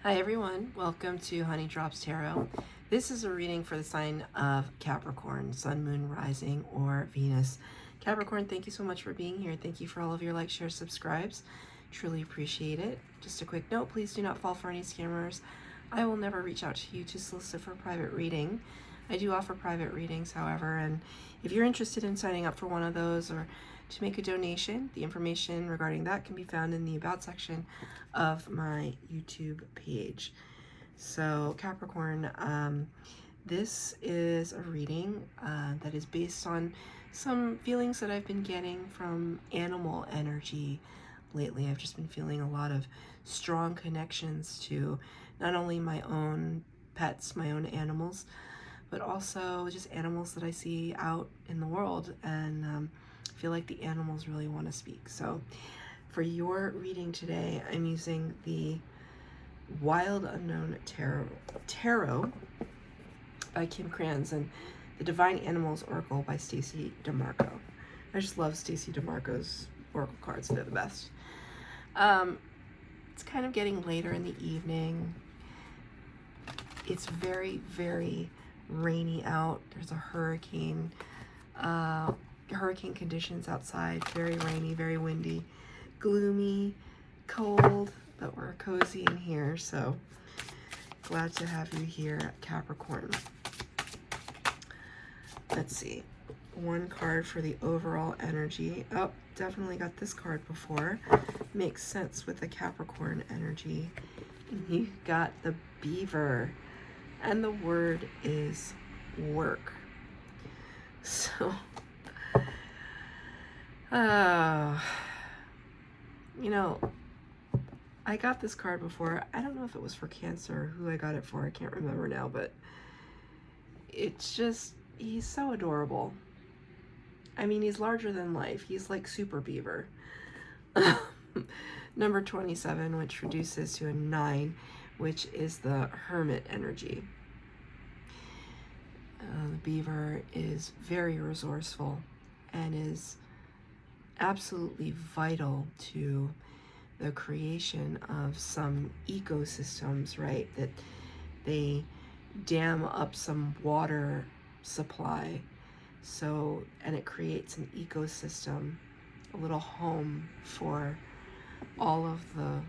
Hi everyone, welcome to Honey Drops Tarot. This is a reading for the sign of Capricorn, Sun, Moon, Rising, or Venus. Capricorn, thank you so much for being here. Thank you for all of your likes, shares, subscribes. Truly appreciate it. Just a quick note, please do not fall for any scammers. I will never reach out to you to solicit for a private reading. I do offer private readings, however, and if you're interested in signing up for one of those or to make a donation, the information regarding that can be found in the About section of my YouTube page. So Capricorn, this is a reading that is based on some feelings that I've been getting from animal energy lately. I've just been feeling a lot of strong connections to not only my own pets, my own animals, but also just animals that I see out in the world, and I feel like the animals really want to speak. So for your reading today, I'm using the Wild Unknown Tarot by Kim Kranz and the Divine Animals Oracle by Stacey DeMarco. I just love Stacey DeMarco's oracle cards. They're the best. It's kind of getting later in the evening. It's very, very rainy out. There's a hurricane conditions outside. Very rainy, very windy, gloomy, cold, but we're cozy in here. So glad to have you here, Capricorn. Let's see. One card for the overall energy. Oh, definitely got this card before. Makes sense with the Capricorn energy. You got the beaver, and the word is work. So, you know, I got this card before. I don't know if it was for Cancer, who I got it for. I can't remember now, but it's just, he's so adorable. I mean, he's larger than life. He's like Super Beaver. Number 27, which reduces to a 9, which is the Hermit energy. The beaver is very resourceful and is absolutely vital to the creation of some ecosystems, right? That they dam up some water supply, so, and it creates an ecosystem, a little home for all of the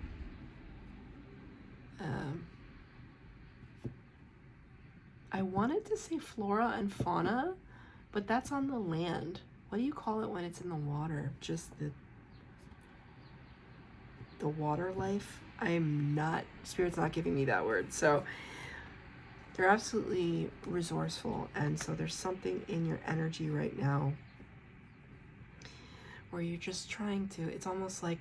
I wanted to say flora and fauna, but that's on the land. What do you call it when it's in the water? Just the water life? I'm not, Spirit's not giving me that word. So they're absolutely resourceful, and so there's something in your energy right now where you're just trying to, it's almost like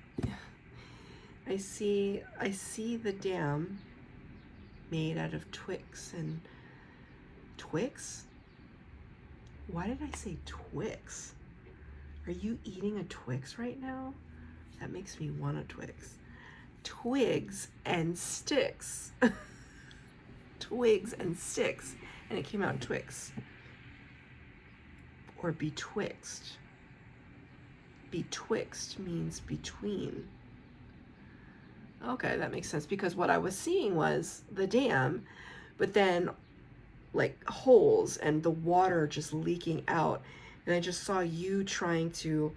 I see the dam made out of twigs and Twix? Why did I say Twix? Are you eating a Twix right now? That makes me want a Twix. Twigs and sticks. Twigs and sticks. And it came out Twix. Or betwixt. Betwixt means between. Okay, that makes sense, because what I was seeing was the dam, but then like holes and the water just leaking out, and I just saw you trying to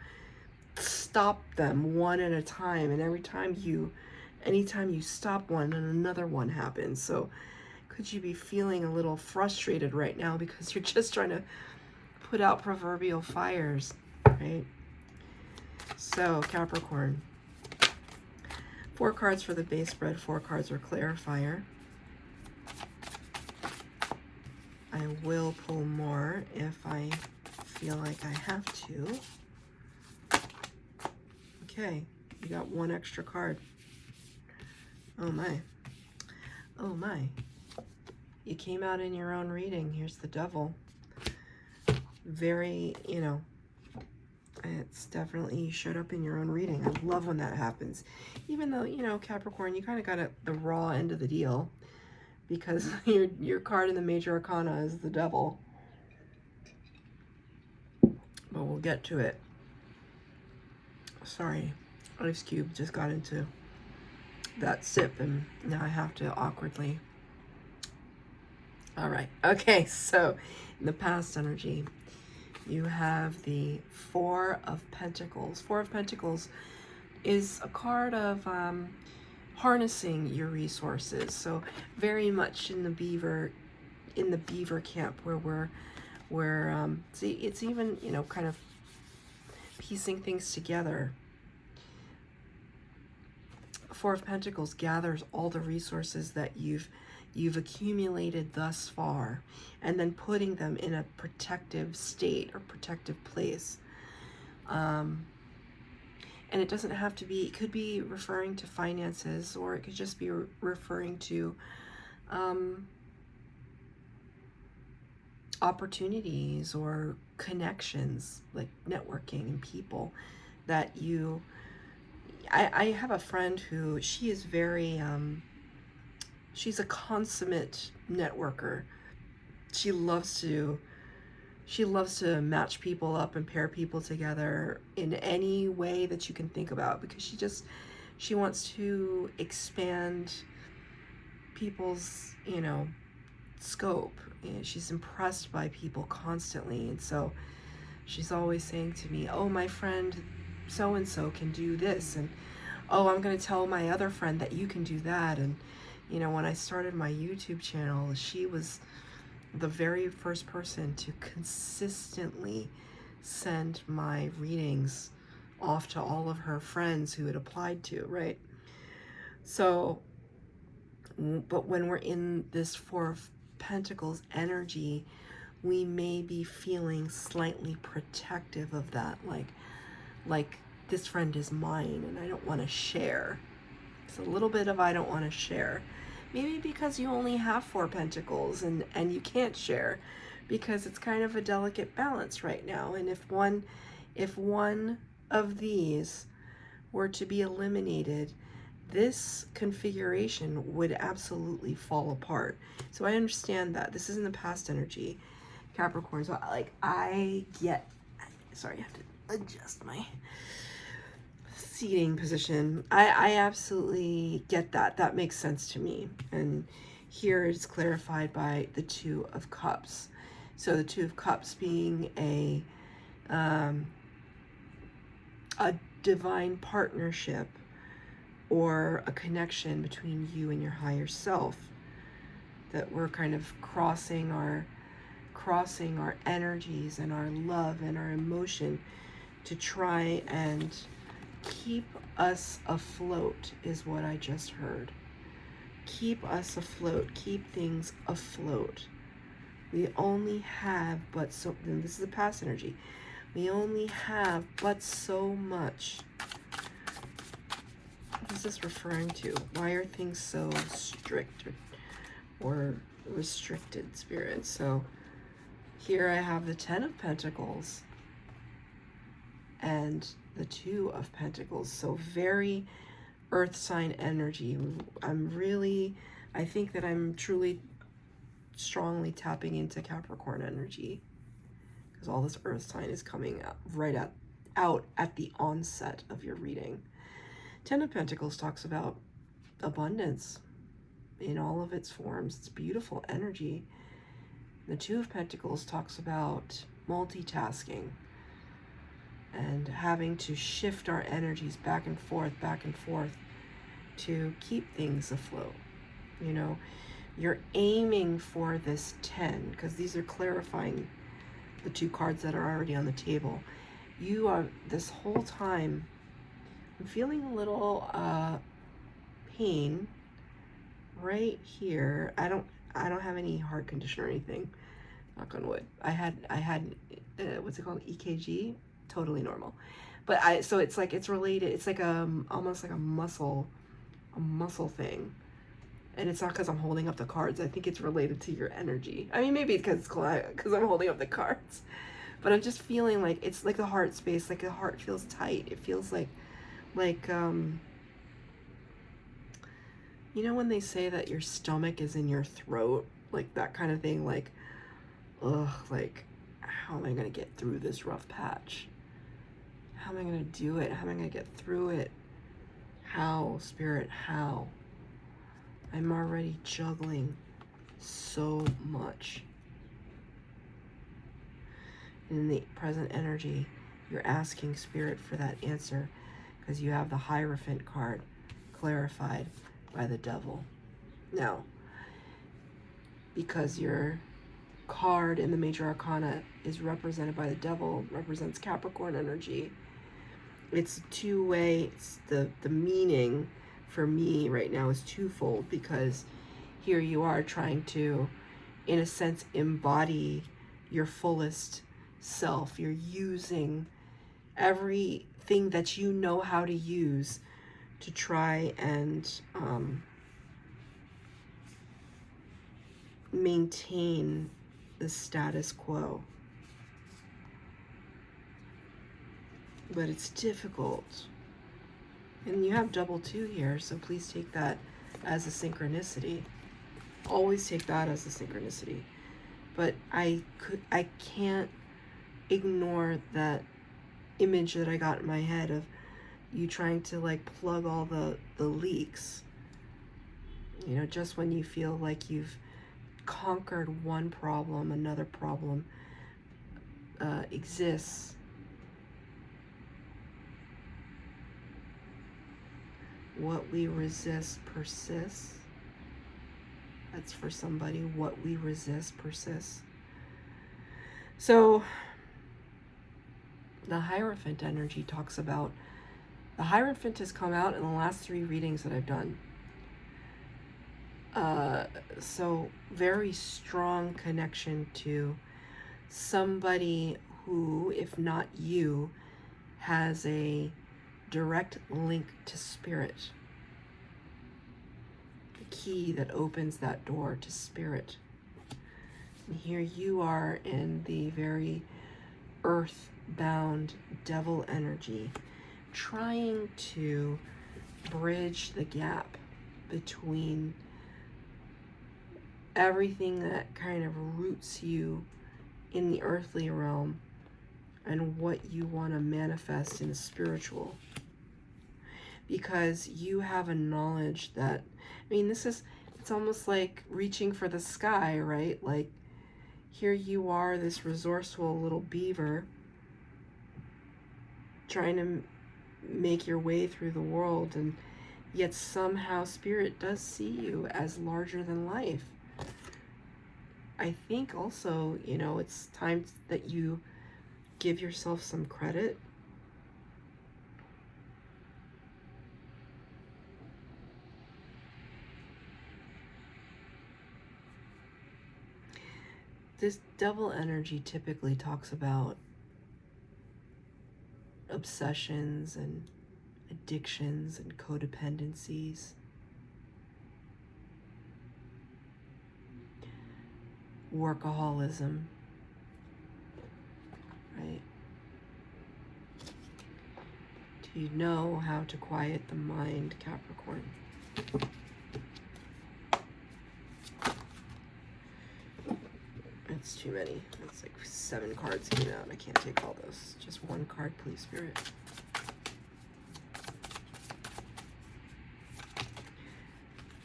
stop them one at a time, and anytime you stop one, then another one happens. So could you be feeling a little frustrated right now because you're just trying to put out proverbial fires, right? So Capricorn, 4 cards for the base spread, 4 cards are clarifier. I will pull more if I feel like I have to. Okay, you got 1 extra card. Oh my. Oh my. You came out in your own reading. Here's the Devil. Very, it's definitely, you showed up in your own reading. I love when that happens. Even though, Capricorn, you kind of got the raw end of the deal, because your card in the Major Arcana is the Devil. But we'll get to it. Sorry, Ice Cube just got into that sip, and now I have to awkwardly. All right. Okay, so in the past energy, you have the Four of Pentacles. Four of Pentacles is a card of harnessing your resources. So very much in the beaver camp, where see, it's even, you know, kind of piecing things together. Four of Pentacles gathers all the resources that you've accumulated thus far, and then putting them in a protective state or protective place. And it doesn't have to be, it could be referring to finances, or it could just be referring to opportunities or connections, like networking and people that you, I have a friend who, she is very, she's a consummate networker. She loves to match people up and pair people together in any way that you can think about, because she wants to expand people's, you know, scope. And she's impressed by people constantly, and so she's always saying to me, oh, my friend so and so can do this, and oh, I'm going to tell my other friend that you can do that. And you know, when I started my YouTube channel, she was the very first person to consistently send my readings off to all of her friends who had applied to, right? So, but when we're in this Four of Pentacles energy, we may be feeling slightly protective of that, like this friend is mine and I don't want to share. It's a little bit of I don't want to share. Maybe because you only have Four Pentacles and you can't share, because it's kind of a delicate balance right now. And if one of these were to be eliminated, this configuration would absolutely fall apart. So I understand that. This is in the past energy, Capricorn. So I get, sorry, I have to adjust my seating position. I absolutely get that. That makes sense to me. And here it's clarified by the Two of Cups. So the Two of Cups being a divine partnership, or a connection between you and your higher self, that we're kind of crossing our energies and our love and our emotion to try and keep us afloat, is what I just heard. Keep us afloat, keep things afloat. We only have but so, and this is a past energy, we only have but so much. What is this referring to? Why are things so strict or restricted, Spirit? So here I have the Ten of Pentacles and the Two of Pentacles. So very earth sign energy. I think that I'm truly strongly tapping into Capricorn energy, because all this earth sign is coming out at the onset of your reading. Ten of Pentacles talks about abundance in all of its forms. It's beautiful energy. The Two of Pentacles talks about multitasking and having to shift our energies back and forth to keep things afloat. You know, you're aiming for this 10, because these are clarifying the two cards that are already on the table. You are, this whole time, I'm feeling a little pain right here. I don't have any heart condition or anything, knock on wood. I had what's it called, EKG, totally normal. But so it's like, it's related, it's like almost like a muscle thing. And it's not because I'm holding up the cards. I think it's related to your energy. I mean, maybe because I'm holding up the cards. But I'm just feeling like it's like the heart space, like the heart feels tight. It feels like you know when they say that your stomach is in your throat, like that kind of thing, like, ugh, like, how am I going to get through this rough patch? How am I going to do it? How am I going to get through it? How, Spirit, how? I'm already juggling so much. In the present energy, you're asking Spirit for that answer because you have the Hierophant card clarified by the Devil. Now, because your card in the Major Arcana is represented by the Devil, represents Capricorn energy, it's two-way. It's the meaning for me right now is twofold, because here you are trying to, in a sense, embody your fullest self. You're using everything that you know how to use to try and maintain the status quo. But it's difficult. And you have double 2 here, so please take that as a synchronicity. Always take that as a synchronicity. But I can't ignore that image that I got in my head of you trying to like plug all the leaks. You know, just when you feel like you've conquered one problem, another problem exists. What we resist persists. That's for somebody. What we resist persists. So the Hierophant energy talks about, the Hierophant has come out in the last 3 readings that I've done. So very strong connection to somebody who, if not you, has a direct link to Spirit. The key that opens that door to Spirit. And here you are in the very earth-bound Devil energy, trying to bridge the gap between everything that kind of roots you in the earthly realm and what you want to manifest in the spiritual. Because you have a knowledge that, I mean, it's almost like reaching for the sky, right? Like, here you are, this resourceful little beaver, trying to make your way through the world, and yet somehow Spirit does see you as larger than life. I think also, you know, it's time that you give yourself some credit. This Devil energy typically talks about obsessions and addictions and codependencies. Workaholism, right? Do you know how to quiet the mind, Capricorn? That's too many. That's like 7 cards came out. I can't take all those. Just 1 card, please, Spirit.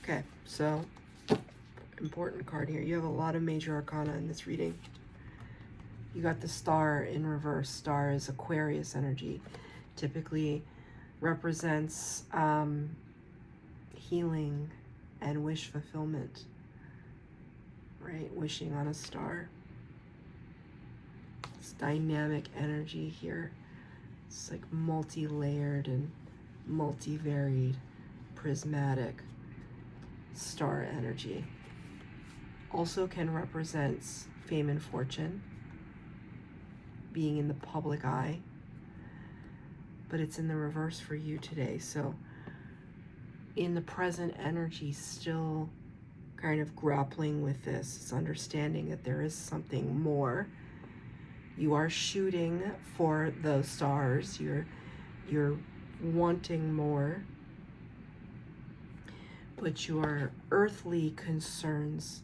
Okay, so important card here. You have a lot of major arcana in this reading. You got the Star in reverse. Star is Aquarius energy. Typically represents healing and wish fulfillment. Right? Wishing on a star. It's dynamic energy here. It's like multi-layered and multi-varied, prismatic star energy. Also can represent fame and fortune, being in the public eye, but it's in the reverse for you today. So in the present energy, still kind of grappling with this. It's understanding that there is something more. You are shooting for those stars. You're wanting more. But your earthly concerns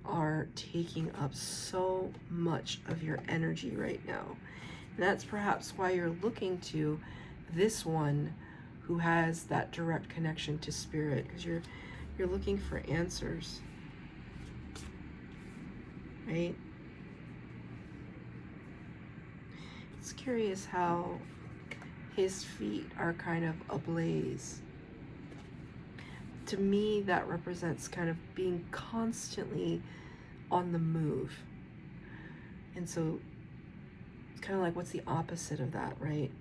are taking up so much of your energy right now. And that's perhaps why you're looking to this one who has that direct connection to spirit, because you're looking for answers, right? It's curious how his feet are kind of ablaze. To me, that represents kind of being constantly on the move. And so it's kind of like, what's the opposite of that, right?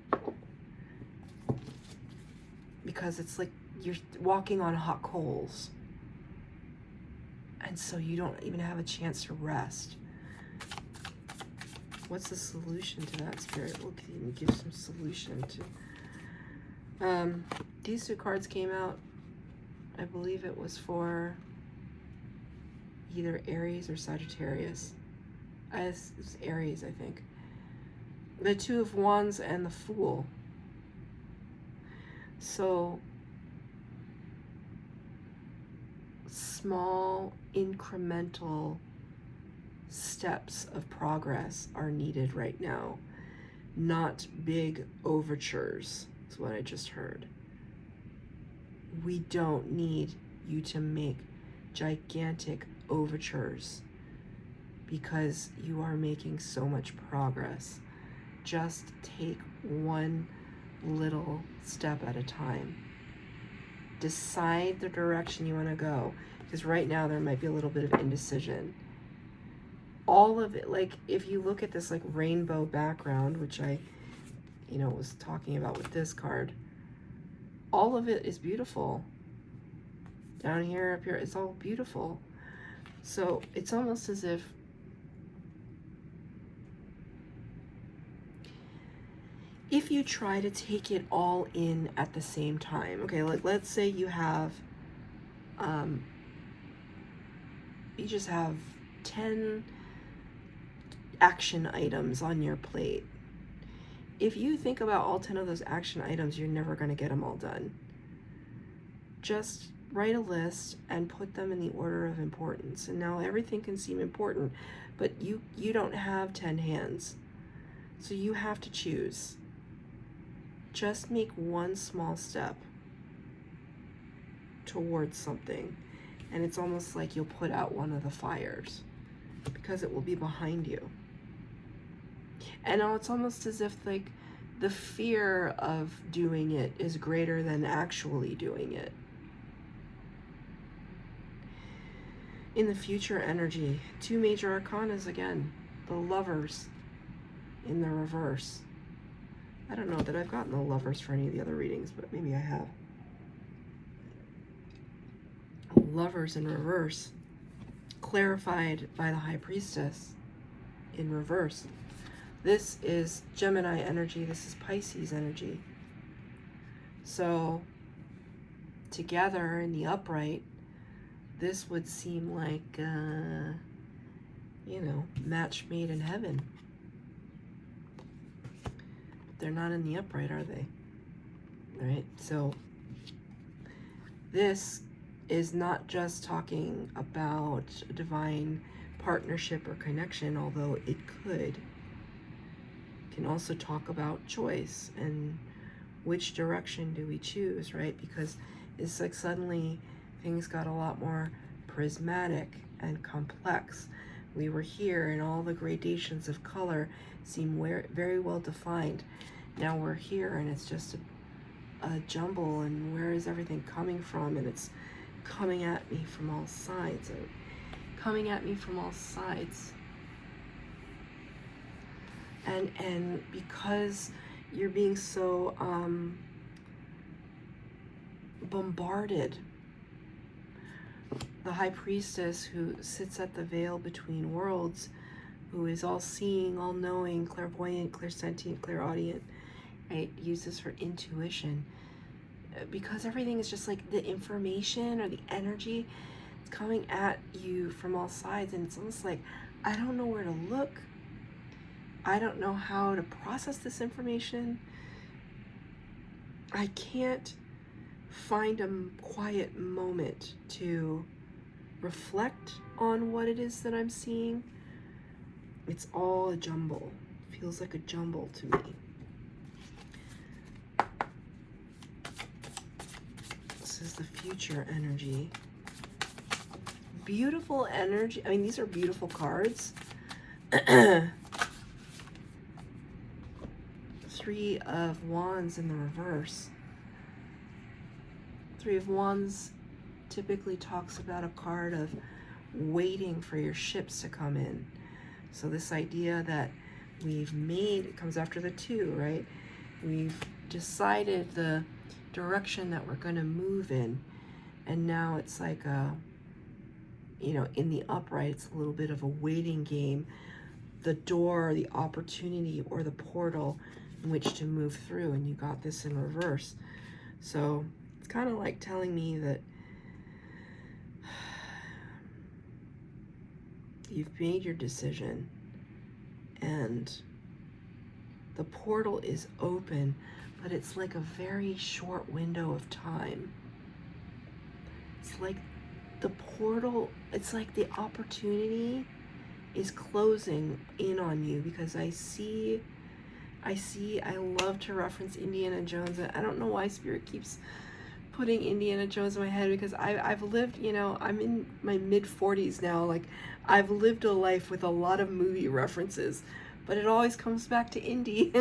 Because it's like you're walking on hot coals. And so you don't even have a chance to rest. What's the solution to that, Spirit? We'll give some solution to... these two cards came out. I believe it was for either Aries or Sagittarius. It's Aries, I think. The Two of Wands and the Fool. So, small, incremental steps of progress are needed right now. Not big overtures, is what I just heard. We don't need you to make gigantic overtures because you are making so much progress. Just take one little step at a time. Decide the direction you want to go, because right now there might be a little bit of indecision. All of it, like if you look at this like rainbow background, which I, was talking about with this card, all of it is beautiful. Down here, up here, it's all beautiful. So it's almost as if you try to take it all in at the same time. Okay, like let's say you have, you just have 10 action items on your plate. If you think about all 10 of those action items, you're never going to get them all done. Just write a list and put them in the order of importance. And now everything can seem important, but you don't have 10 hands. So you have to choose. Just make one small step towards something. And it's almost like you'll put out one of the fires because it will be behind you. And now it's almost as if like the fear of doing it is greater than actually doing it. In the future energy, 2 major arcanas again. The Lovers in the reverse. I don't know that I've gotten the Lovers for any of the other readings, but maybe I have. Lovers in reverse, clarified by the High Priestess in reverse. This is Gemini energy. This is Pisces energy. So together in the upright, this would seem like, match made in heaven. But they're not in the upright, are they? All right, so this is not just talking about a divine partnership or connection, although it could. It can also talk about choice and which direction do we choose, right? Because it's like suddenly things got a lot more prismatic and complex. We were here and all the gradations of color seem very well defined. Now we're here and it's just a jumble, and where is everything coming from? And it's coming at me from all sides. Coming at me from all sides. And because you're being so bombarded, the High Priestess who sits at the veil between worlds, who is all-seeing, all-knowing, clairvoyant, clairsentient, clairaudient, right, uses her intuition. Because everything is just like the information or the energy, it's coming at you from all sides, and it's almost like, I don't know where to look. I don't know how to process this information. I can't find a quiet moment to reflect on what it is that I'm seeing. It's all a jumble. It feels like a jumble to me. is the future energy. Beautiful energy. I mean, these are beautiful cards. Three of Wands in the reverse. Three of Wands typically talks about a card of waiting for your ships to come in. So this idea that we've made, it comes after the two, right? We've decided the direction that we're going to move in. And now it's like a, you know, in the upright, it's a little bit of a waiting game. The door, the opportunity, or the portal in which to move through, and you got this in reverse. So it's kind of like telling me that you've made your decision and the portal is open, but it's like a very short window of time. It's like the portal, it's like the opportunity is closing in on you, because I love to reference Indiana Jones. I don't know why Spirit keeps putting Indiana Jones in my head, because I've lived, you know, I'm in my mid-40s now. Like, I've lived a life with a lot of movie references, but it always comes back to Indy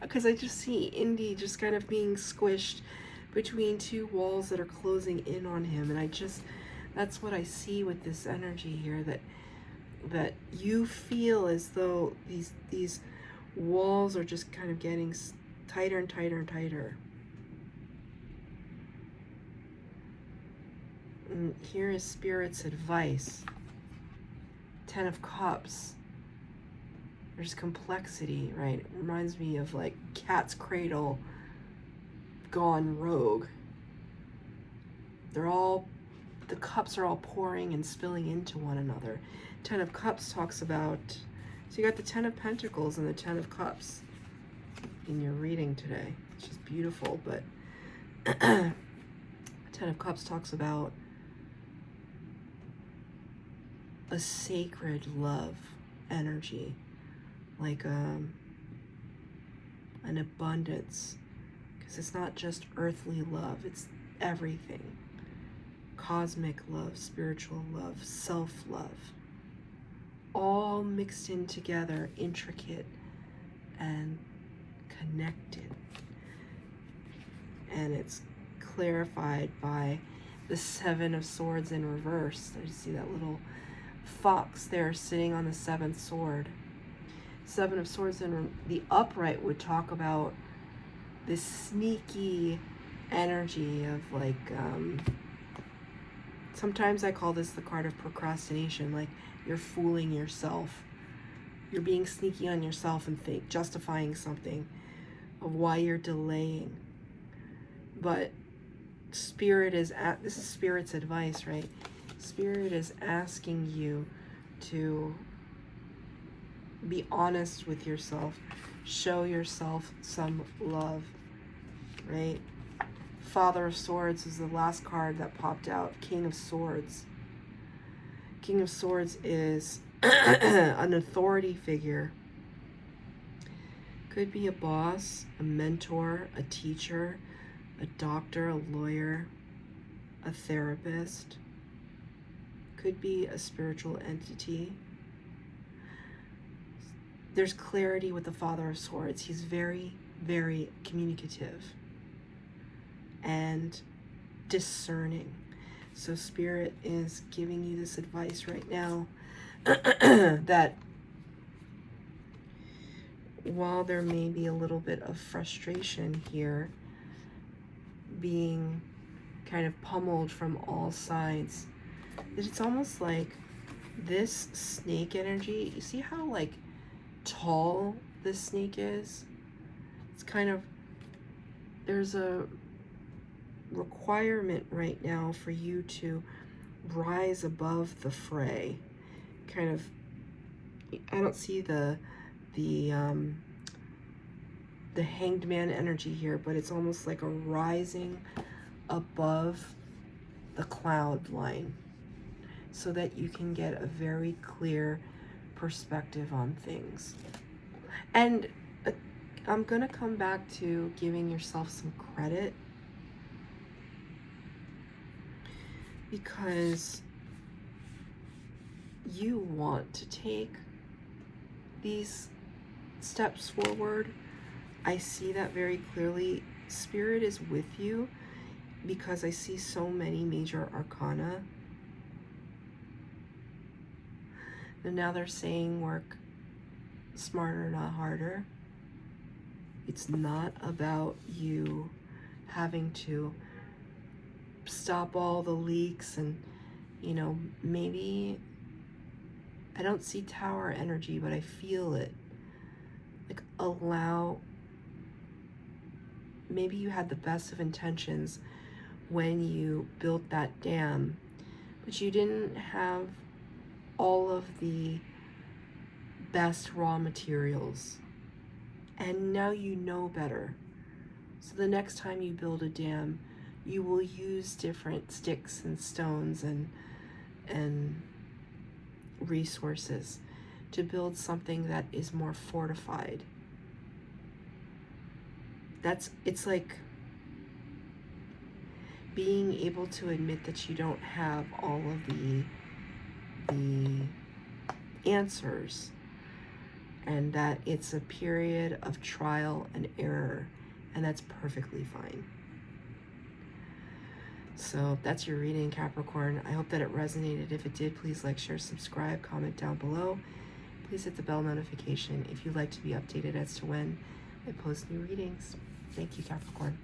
because I just see Indy just kind of being squished between two walls that are closing in on him. And that's what I see with this energy here, that you feel as though these walls are just kind of getting tighter and tighter and tighter. And here is Spirit's advice. Ten of Cups. There's complexity, right? It reminds me of like Cat's Cradle gone rogue. The cups are all pouring and spilling into one another. Ten of Cups talks about, so you got the Ten of Pentacles and the Ten of Cups in your reading today. It's just beautiful, but Ten of Cups talks about a sacred love energy, like an abundance, because it's not just earthly love, it's everything. Cosmic love, spiritual love, self-love, all mixed in together, intricate and connected. And it's clarified by the Seven of Swords in reverse. I just see that little fox there sitting on the seventh sword. Seven of Swords in the upright would talk about this sneaky energy of like, sometimes I call this the card of procrastination, like you're fooling yourself. You're being sneaky on yourself and justifying something of why you're delaying. But Spirit is this is Spirit's advice, right? Spirit is asking you to be honest with yourself. Show yourself some love, right? Father of Swords is the last card that popped out. King of Swords. King of Swords is an authority figure. Could be a boss, a mentor, a teacher, a doctor, a lawyer, a therapist. Could be a spiritual entity. There's clarity with the Father of Swords. He's very, very communicative and discerning. So Spirit is giving you this advice right now that while there may be a little bit of frustration here, being kind of pummeled from all sides, that it's almost like this snake energy, you see how like tall this snake is? It's kind of, there's a requirement right now for you to rise above the fray. Kind of, I don't see the hanged man energy here, but it's almost like a rising above the cloud line so that you can get a very clear perspective on things. And I'm gonna come back to giving yourself some credit. because you want to take these steps forward. I see that very clearly. Spirit is with you because I see so many major arcana. And now they're saying work smarter, not harder. It's not about you having to stop all the leaks and, you know, maybe, I don't see tower energy, but I feel it. Like, allow, maybe you had the best of intentions when you built that dam, but you didn't have all of the best raw materials. And now you know better. So the next time you build a dam, you will use different sticks and stones and resources to build something that is more fortified. It's like being able to admit that you don't have all of the answers, and that it's a period of trial and error, and that's perfectly fine. So that's your reading, Capricorn. I hope that it resonated. If it did, please like, share, subscribe, comment down below. Please hit the bell notification if you'd like to be updated as to when I post new readings. Thank you, Capricorn.